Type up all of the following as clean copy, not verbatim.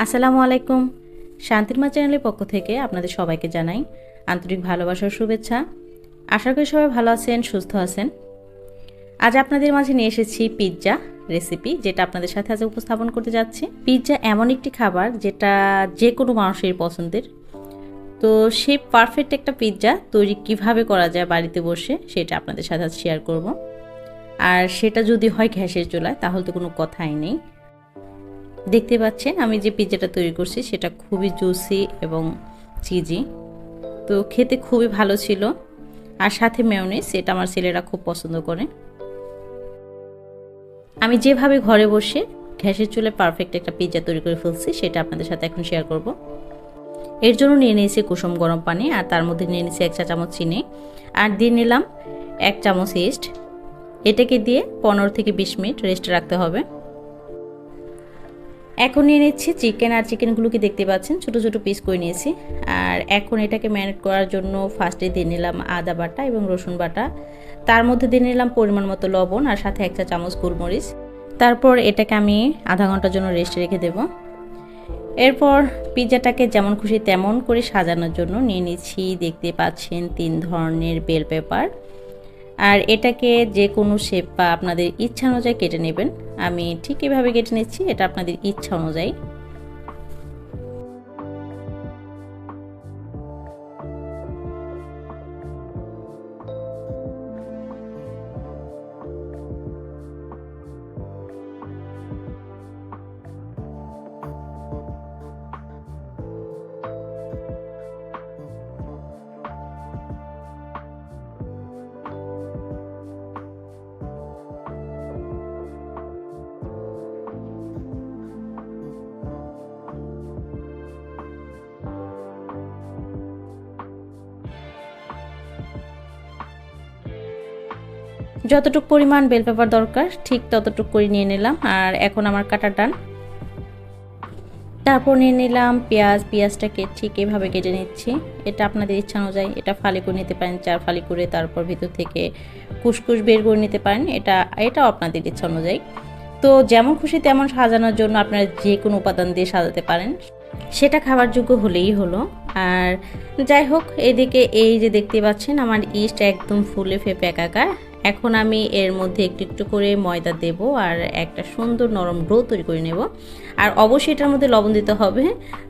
আসসালামু আলাইকুম। শান্তির মা চ্যানেলের পক্ষ থেকে আপনাদের সবাইকে জানাই আন্তরিক ভালোবাসার শুভেচ্ছা। আশা করি সবাই ভালো আছেন, সুস্থ আছেন। আজ আপনাদের মাঝে নিয়ে এসেছি পিৎজা রেসিপি, যেটা আপনাদের সাথে আজ উপস্থাপন করতে যাচ্ছি। পিৎজা এমন একটি খাবার যেটা যে কোনো মানুষের পছন্দের। তো সেই পারফেক্ট একটা পিৎজা তৈরি কিভাবে করা যায় বাড়িতে বসে, সেটা আপনাদের সাথে আজ শেয়ার করব। আর সেটা যদি হয় গ্যাসের চুলায়, তাহলে তো কোনো কথাই নেই। দেখতে পাচ্ছেন আমি যে পিৎজাটা তৈরি করছি সেটা খুবই জুসি এবং চিজি, তো খেতে খুবই ভালো ছিল। আর সাথে মেয়োনিজ, এটা আমার ছেলেরা খুব পছন্দ করে। আমি যেভাবে ঘরে বসে গ্যাসের চুলায় পারফেক্ট একটা পিৎজা তৈরি করে ফেলছি, সেটা আপনাদের সাথে এখন শেয়ার করব। এর জন্য নিয়ে নিয়েছি কুসুম গরম পানি, আর তার মধ্যে নিয়ে নিয়েছি 1 চা চামচ চিনি, আর দিয়ে নিলাম 1 চামচ ইস্ট। এটাকে দিয়ে 15 থেকে 20 মিনিট রেস্টে রাখতে হবে। এখন নিয়ে নিচ্ছি চিকেন, আর চিকেনগুলোকে দেখতে পাচ্ছেন ছোট ছোট পিস করে নিয়েছি। আর এখন এটাকে ম্যারিনেট করার জন্য ফার্স্টে দিয়ে নিলাম আদা বাটা এবং রসুন বাটা, তার মধ্যে দিয়ে নিলাম পরিমাণ মতো লবণ, আর সাথে 1 চা চামচ গোলমরিচ। তারপর এটাকে আমি আধা ঘন্টার জন্য রেস্টে রেখে দেব। এরপর পিৎজাটাকে যেমন খুশি তেমন করে সাজানোর জন্য নিয়ে নিচ্ছি, দেখতে পাচ্ছেন 3 ধরনের বেল পেপার। আর এটাকে যে কোনো শেপ বা আপনাদের ইচ্ছা অনুযায়ী কেটে নেবেন। আমি ঠিক এভাবে কেটে নিচ্ছি, এটা আপনাদের ইচ্ছা অনুযায়ী। যতটুকু পরিমাণ বেল পেপার দরকার ঠিক ততটুকু করে নিয়ে নিলাম। আর এখন আমার কাটা ডান। তারপর নিয়ে নিলাম পেঁয়াজটাকে ঠিক এভাবে কেটে নিচ্ছি। এটা আপনাদের ইচ্ছা অনুযায়ী, এটা ফালি করে নিতে পারেন 4 ফালি করে, তারপর ভিতর থেকে কুসকুস বের করে নিতে পারেন, এটাও আপনাদের ইচ্ছা অনুযায়ী। তো যেমন খুশি তেমন সাজানোর জন্য আপনারা যে কোনো উপাদান দিয়ে সাজাতে পারেন, সেটা খাবার যোগ্য হলেই হলো। আর যাই হোক, এদিকে এই যে দেখতে পাচ্ছেন আমার ইস্ট একদম ফুলে ফেপে একাকার। এখন আমি এর মধ্যে একটু একটু করে ময়দা দেব, আর একটা সুন্দর নরম ডো তৈরি করে নেব। আর অবশ্যই এটার মধ্যে লবণ দিতে হবে।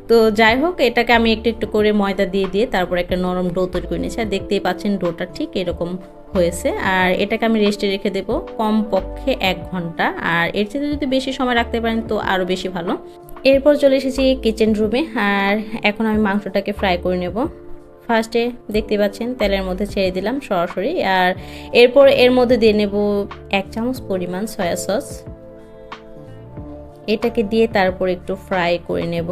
তো যাই হোক, এটাকে আমি একটু একটু করে ময়দা দিয়ে দিয়ে তারপর একটা নরম ডো তৈরি করে নিয়েছি। আর দেখতেই পাচ্ছেন ডোটা ঠিক এরকম হয়েছে। আর এটাকে আমি রেস্টে রেখে দেব কমপক্ষে 1 ঘন্টা। আর এর চেয়ে যদি বেশি সময় রাখতে পারেন তো আরও বেশি ভালো। এরপর চলে এসেছি কিচেন রুমে, আর এখন আমি মাংসটাকে ফ্রাই করে নেব। ফার্স্টে দেখতে পাচ্ছেন তেলের মধ্যে ছেড়ে দিলাম সরাসরি। আর এরপর এর মধ্যে দিয়ে নেব 1 চামচ পরিমাণ সয়া সস। এটাকে দিয়ে তারপর একটু ফ্রাই করে নেব।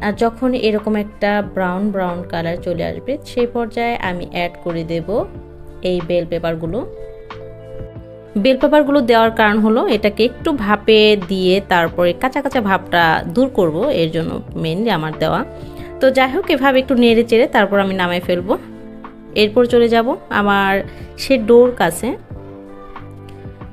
আর যখন এরকম একটা ব্রাউন ব্রাউন কালার চলে আসবে, সেই পর্যায়ে আমি অ্যাড করে দেব এই বেল পেপারগুলো দেওয়ার কারণ হলো এটাকে একটু ভাপে দিয়ে তারপরে কাঁচা কাঁচা ভাবটা দূর করব, এর জন্য মেনলি আমার দেওয়া। তো যাই হোক, এভাবে একটু নেড়ে চেড়ে তারপর আমি নামাই ফেলবো। এরপর চলে যাব আমার সে ডোর কাছে।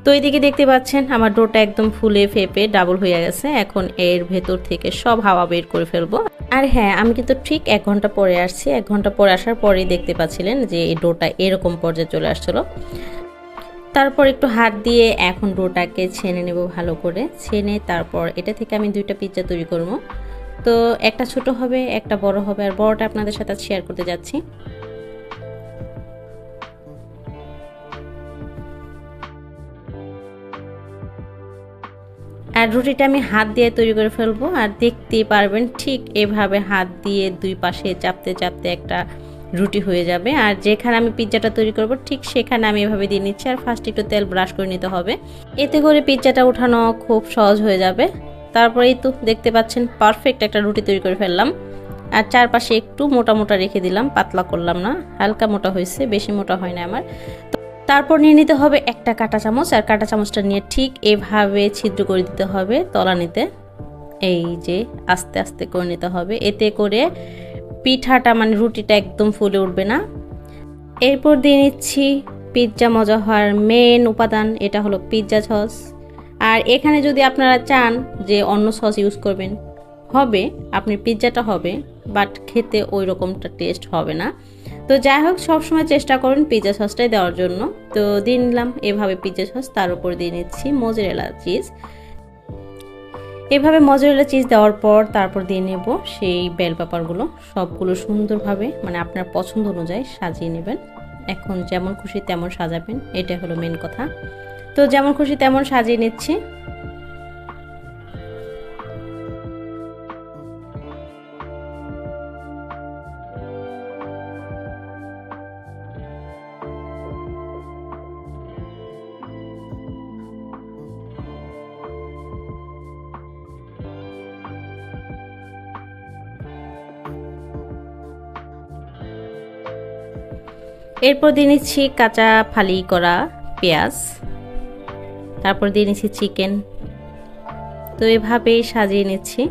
তো এইদিকে দেখতে পাচ্ছেন আমার ডোটা একদম ফুলে ফেপে ডাবল হয়ে গেছে। এখন এর ভেতর থেকে সব হাওয়া বের করে ফেলবো। আর হ্যাঁ, আমি কিন্তু ঠিক 1 ঘন্টা পরে আসছি। 1 ঘন্টা পরে আসার পরেই দেখতে পাচ্ছিলেন যে এই ডোটা এরকম পর্যায়ে চলে আসছিলো। তারপর একটু হাত দিয়ে এখন ডোটাকে ছেনে নেব ভালো করে। ছেনে তারপর এটা থেকে আমি 2টা পিৎজা তৈরি করব। তো একটা ছোট হবে, একটা বড় হবে। আর বড়টা আপনাদের সাথে শেয়ার করতে যাচ্ছি। আর রুটিটা আমি হাত দিয়ে তৈরি করে ফেলবো। আর দেখতেই পারবেন ঠিক এভাবে হাত দিয়ে 2 পাশে চাপতে চাপতে একটা রুটি হয়ে যাবে। আর যেখানে আমি পিৎজাটা তৈরি করব ঠিক সেখানে আমি এভাবে দিয়ে নিচ্ছি। আর ফার্স্ট একটু তেল ব্রাশ করে নিতে হবে, এতে করে পিৎজাটা উঠানো খুব সহজ হয়ে যাবে। তারপরেই তো দেখতে পাচ্ছেন পারফেক্ট একটা রুটি তৈরি করে ফেললাম। আর চারপাশে একটু মোটা মোটা রেখে দিলাম, পাতলা করলাম না, হালকা মোটা হয়েছে, বেশি মোটা হয় না আমার। তারপর নিয়ে নিতে হবে একটা কাঁটা চামচ। আর কাঁটা চামচটা নিয়ে ঠিক এভাবে ছিদ্র করে দিতে হবে তলানিতে। এই যে আস্তে আস্তে করে নিতে হবে, এতে করে পিঠাটা মানে রুটিটা একদম ফুলে উঠবে না। এরপর দিয়ে নিচ্ছি পিৎজা মজা হওয়ার মেন উপাদান, এটা হলো পিৎজা সস। আর এখানে যদি আপনারা চান যে অন্য সস ইউজ করবেন, হবে, আপনি পিৎজাটা হবে, বাট খেতে ওই রকমটা টেস্ট হবে না। তো যাই হোক, সবসময় চেষ্টা করুন পিৎজা সসটাই দেওয়ার জন্য। তো দিয়ে নিলাম এভাবে পিৎজা সস, তার উপর দিয়ে নিচ্ছি মোজারেলা চিজ। এভাবে মোজারেলা চিজ দেওয়ার পর তারপর দিয়ে নেব সেই বেল পেপারগুলো, সবগুলো সুন্দরভাবে মানে আপনার পছন্দ অনুযায়ী সাজিয়ে নেবেন। এখন যেমন খুশি তেমন সাজাবেন, এটা হলো মেন কথা। তো যেমন খুশি তেমন সাজিয়ে নিচ্ছি। এরপর দিয়ে নিচ্ছি কাঁচা ফালি করা পেঁয়াজ, তারপর দিয়ে নিচ্ছি চিকেন। তো এভাবেই সাজিয়ে নিচ্ছি।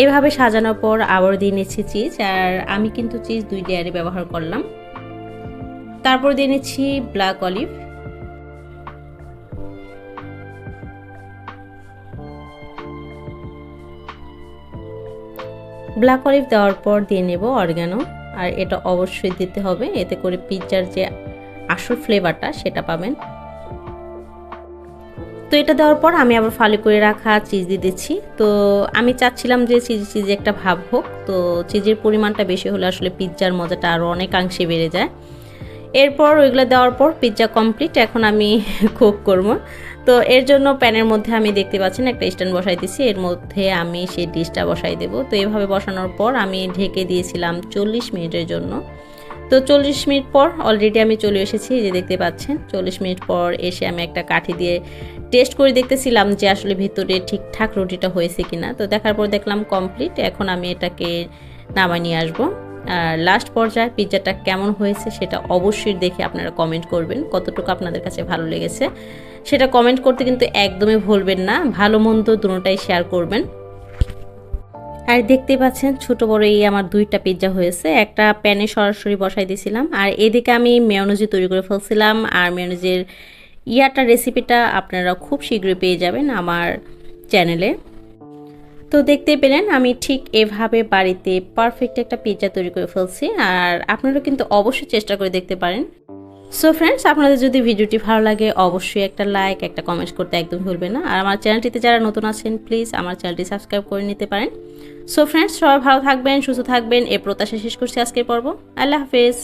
এভাবে সাজানোর পর আবার দিয়ে নিচ্ছি চিজ, আর আমি কিন্তু চিজ 2 লেয়ারে ব্যবহার করলাম। তারপর দিয়ে নিচ্ছি ব্ল্যাক অলিভ, ব্ল্যাক অলিভ দেওয়ার পর দিয়ে নেব অরিগানো। আর এটা অবশ্যই দিতে হবে, এতে করে পিৎজার যে আসল ফ্লেভারটা সেটা পাবেন। তো এটা দেওয়ার পর আমি আবার ফালি করে রাখা চিজ দিয়ে দিচ্ছি। তো আমি চাচ্ছিলাম যে চিজে একটা ভাব হোক, তো চিজের পরিমাণটা বেশি হলে আসলে পিৎজার মজাটা আরও অনেকাংশে বেড়ে যায়। এরপর ওইগুলো দেওয়ার পর পিৎজা কমপ্লিট। এখন আমি কুক করব। তো এর জন্য প্যানের মধ্যে আমি দেখতে পাচ্ছেন একটা স্ট্যান্ড বসাই দিয়েছি, এর মধ্যে আমি সেই ডিশটা বসাই দেব। তো এভাবে বসানোর পর আমি ঢেকে দিয়েছিলাম 40 মিনিটের জন্য। তো 40 মিনিট পর অলরেডি আমি চলে এসেছি, যে দেখতে পাচ্ছেন 40 মিনিট পর এসে আমি একটা কাঠি দিয়ে টেস্ট করে দেখতেছিলাম যে আসলে ভিতরে ঠিকঠাক রুটিটা হয়েছে কিনা। তো দেখার পর দেখলাম কমপ্লিট। এখন আমি এটাকে নামায় নিয়ে আসবো। আর লাস্ট পর্যায়ে পিৎজাটা কেমন হয়েছে সেটা অবশ্যই দেখে আপনারা কমেন্ট করবেন, কতটুকু আপনাদের কাছে ভালো লেগেছে সেটা কমেন্ট করতে কিন্তু একদমই ভুলবেন না। ভালো মন্দ দুটোটাই শেয়ার করবেন। আর দেখতে পাচ্ছেন ছোট বড় এই আমার 2টা পিৎজা হয়েছে। একটা প্যানে সরাসরি বসাই দিয়েছিলাম, আর এদিকে আমি মেয়োনেজ তৈরি করে ফেলছিলাম। আর মেয়োনেজের রেসিপিটা আপনারা খুব শীঘ্রই পেয়ে যাবেন আমার চ্যানেলে। তো দেখতে পেলেন আমি ঠিক এভাবে বাড়িতে পারফেক্ট একটা পিৎজা তৈরি করে ফেলছি। আর আপনারা কিন্তু অবশ্যই চেষ্টা করে দেখতে পারেন। সো ফ্রেন্ডস, আপনাদের যদি ভিডিওটি ভালো লাগে অবশ্যই একটা লাইক, একটা কমেন্ট করতে একদম ভুলবেন না। আর আমার চ্যানেলটিতে যারা নতুন আছেন প্লিজ আমার চ্যানেলটি সাবস্ক্রাইব করে নিতে পারেন। সো ফ্রেন্ডস, সবাই ভালো থাকবেন, সুস্থ থাকবেন, এই প্রত্যাশা শেষ করছি আজকের পর্ব। আল্লাহ হাফেজ।